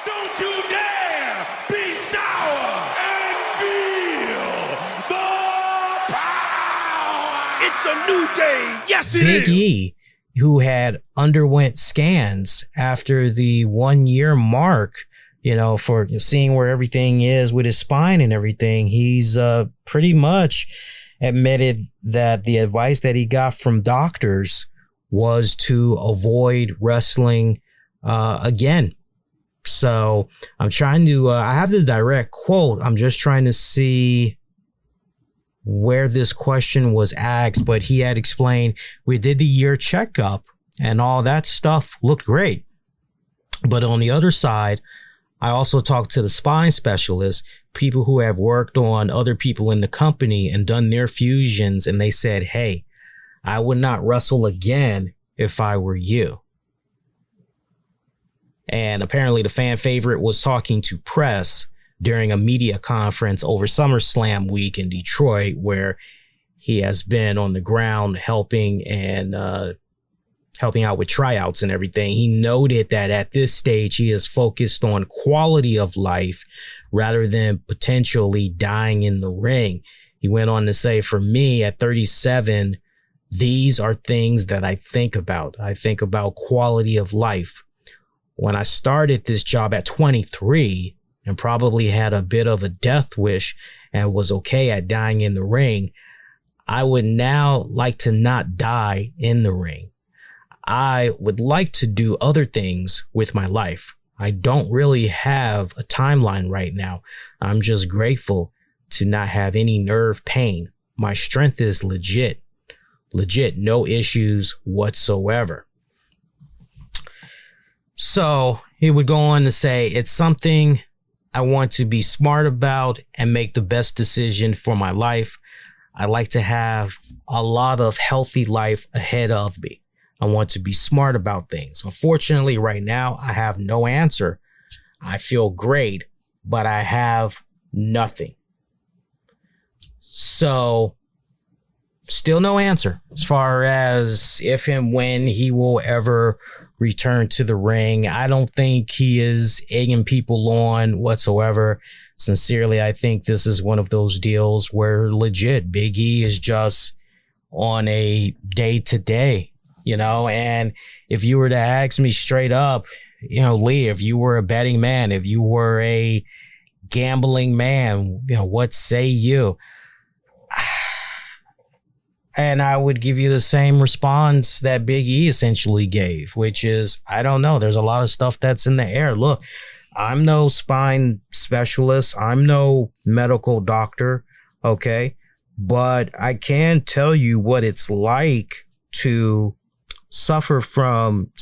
Don't you dare be sour and feel the power. It's a new day. Yes, it is. Big E, who had underwent scans after the 1 year mark, for seeing where everything is with his spine and everything, he's pretty much admitted that the advice that he got from doctors was to avoid wrestling again. So I'm trying to, I have the direct quote. I'm just trying to see where this question was asked, but he had explained, we did the year checkup and all that stuff looked great. But on the other side, I also talked to the spine specialists, people who have worked on other people in the company and done their fusions. And they said, hey, I would not wrestle again if I were you. And apparently the fan favorite was talking to press during a media conference over SummerSlam week in Detroit, where he has been on the ground helping out with tryouts and everything. He noted that at this stage, he is focused on quality of life rather than potentially dying in the ring. He went on to say, for me at 37, these are things that I think about. I think about quality of life. When I started this job at 23 and probably had a bit of a death wish and was okay at dying in the ring, I would now like to not die in the ring. I would like to do other things with my life. I don't really have a timeline right now. I'm just grateful to not have any nerve pain. My strength is legit, no issues whatsoever. So he would go on to say, it's something I want to be smart about and make the best decision for my life. I like to have a lot of healthy life ahead of me. I want to be smart about things. Unfortunately, right now, I have no answer. I feel great, but I have nothing. So, still no answer as far as if and when he will ever return to the ring. I don't think he is egging people on whatsoever. Sincerely, I think this is one of those deals where legit Big E is just on a day-to-day. And if you were to ask me straight up, Lee, if you were a betting man, if you were a gambling man, what say you? And I would give you the same response that Big E essentially gave, which is, I don't know. There's a lot of stuff that's in the air. Look, I'm no spine specialist. I'm no medical doctor. Okay. But I can tell you what it's like to suffer from a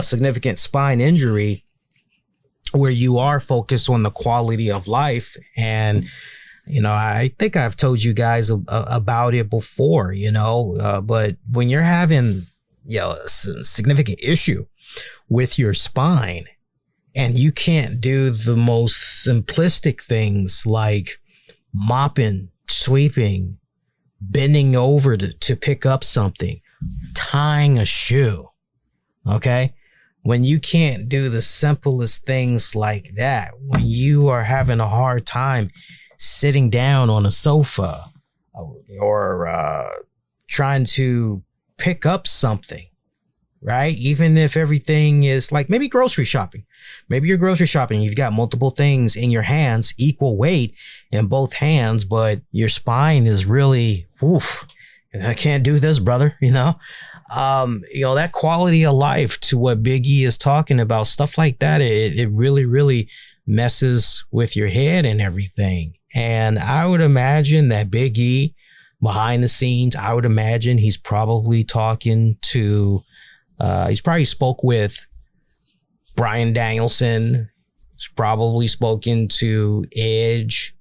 significant spine injury where you are focused on the quality of life. And, I think I've told you guys about it before, but when you're having, a significant issue with your spine and you can't do the most simplistic things like mopping, sweeping, bending over to pick up something, tying a shoe. Okay. When you can't do the simplest things like that, when you are having a hard time sitting down on a sofa or trying to pick up something, right? Even if everything is like maybe grocery shopping. Maybe you're grocery shopping. You've got multiple things in your hands, equal weight in both hands, but your spine is really, I can't do this, brother, that quality of life to what Big E is talking about, stuff like that. It really, really messes with your head and everything. And I would imagine that Big E behind the scenes, I would imagine he's probably talking to, he's probably spoke with Bryan Danielson. He's probably spoken to Edge.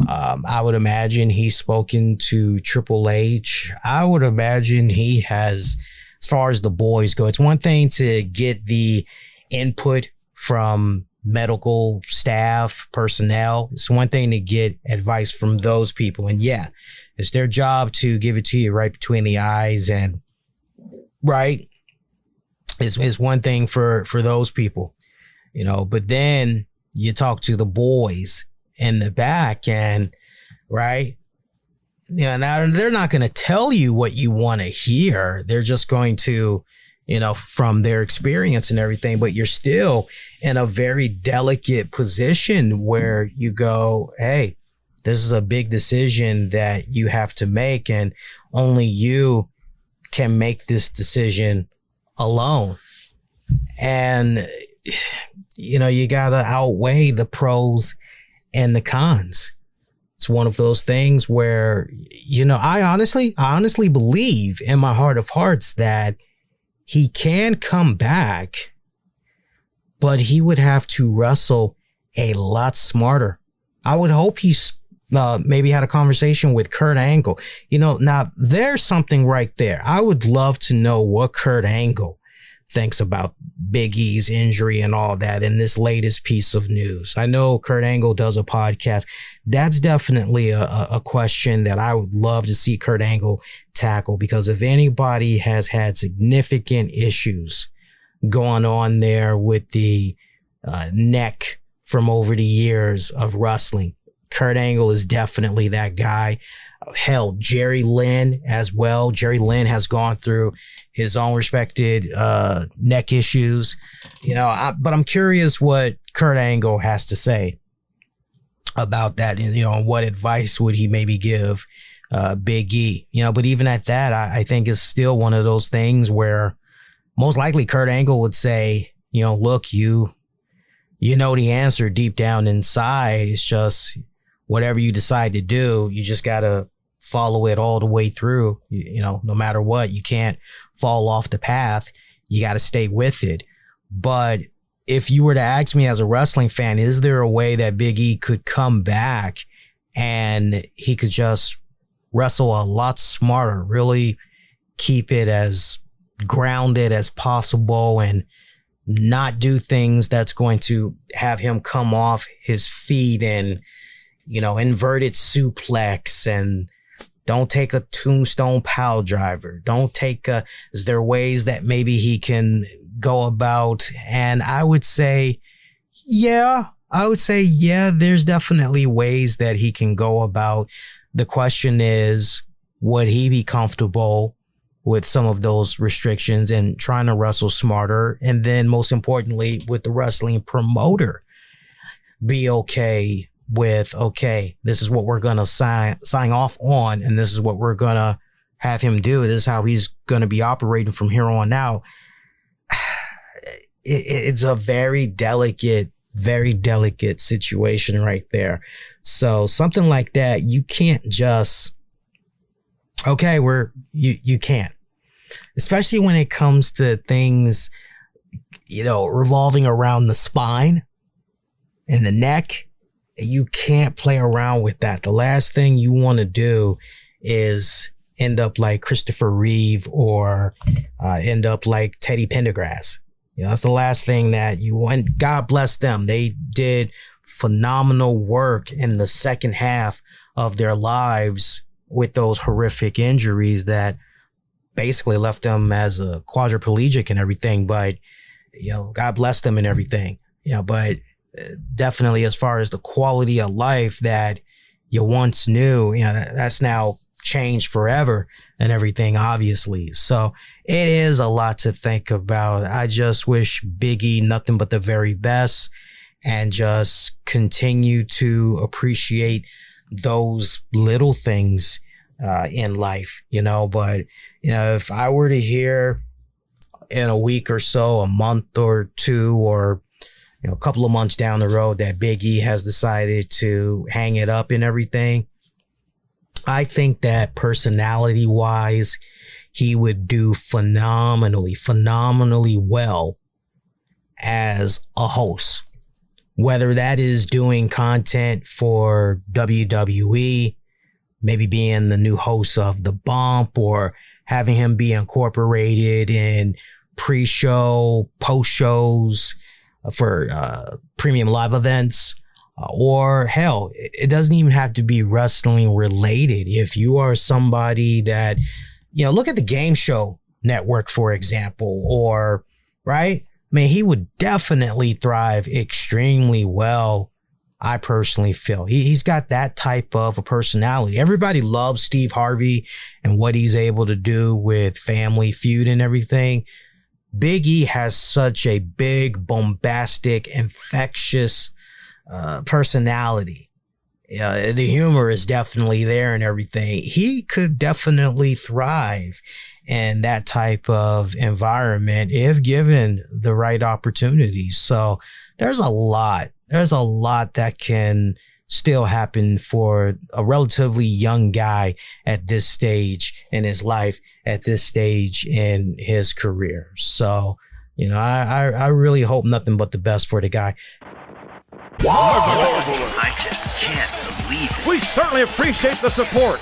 I would imagine he's spoken to Triple H. I would imagine he has, as far as the boys go, it's one thing to get the input from medical staff, personnel. It's one thing to get advice from those people. And yeah, it's their job to give it to you right between the eyes and right. is one thing for those people, you know, but then you talk to the boys in the back and right. Yeah. Now they're not going to tell you what you want to hear. They're just going to, you know, from their experience and everything, but you're still in a very delicate position where you go, hey, this is a big decision that you have to make, and only you can make this decision alone. And, you know, you got to outweigh the pros and the cons. It's one of those things where, you know, I honestly believe in my heart of hearts that he can come back, but he would have to wrestle a lot smarter. I would hope he's maybe had a conversation with Kurt Angle. You know, now there's something right there. I would love to know what Kurt Angle thinks about Big E's injury and all that in this latest piece of news. I know Kurt Angle does a podcast. That's definitely a question that I would love to see Kurt Angle tackle, because if anybody has had significant issues going on there with the neck from over the years of wrestling, Kurt Angle is definitely that guy. Hell, Jerry Lynn as well. Jerry Lynn has gone through his own respected neck issues, you know, but I'm curious what Kurt Angle has to say about that. And, you know, what advice would he maybe give Big E, you know, but even at that, I think it's still one of those things where most likely Kurt Angle would say, you know, look, you know, the answer deep down inside. It's just whatever you decide to do, you just got to follow it all the way through. You know, no matter what, you can't fall off the path. You got to stay with it. But if you were to ask me as a wrestling fan, is there a way that Big E could come back and he could just wrestle a lot smarter, really keep it as grounded as possible and not do things that's going to have him come off his feet and, you know, inverted suplex, and don't take a tombstone pile driver. Don't take is there ways that maybe he can go about? And I would say, yeah, there's definitely ways that he can go about. The question is, would he be comfortable with some of those restrictions and trying to wrestle smarter? And then most importantly, with the wrestling promoter be okay with, okay, this is what we're going to sign off on, and this is what we're going to have him do. This is how he's going to be operating from here on out. It's a very delicate situation right there. So something like that, you can't just, okay, you can't, especially when it comes to things, you know, revolving around the spine and the neck. You can't play around with that. The last thing you want to do is end up like Christopher Reeve or end up like Teddy Pendergrass. You know, that's the last thing that you want. God bless them. They did phenomenal work in the second half of their lives with those horrific injuries that basically left them as a quadriplegic and everything. But, you know, God bless them and everything. You know, but definitely as far as the quality of life that you once knew, you know, that's now changed forever and everything, obviously. So it is a lot to think about. I just wish Big E nothing but the very best and just continue to appreciate those little things in life, you know. But, you know, if I were to hear in a week or so, a month or two, or, you know, a couple of months down the road that Big E has decided to hang it up and everything, I think that personality wise, he would do phenomenally well as a host, whether that is doing content for WWE, maybe being the new host of The Bump, or having him be incorporated in pre-show, post-shows for premium live events, or hell, it doesn't even have to be wrestling related. If you are somebody that, you know, look at the Game Show Network, for example, or right? I mean, he would definitely thrive extremely well. I personally feel he's got that type of a personality. Everybody loves Steve Harvey and what he's able to do with Family Feud and everything. Big E has such a big, bombastic, infectious personality. The humor is definitely there and everything. He could definitely thrive in that type of environment if given the right opportunities. So there's a lot that can still happen for a relatively young guy at this stage in his life, at this stage in his career. So, I really hope nothing but the best for the guy. I just can't believe it. We certainly appreciate the support.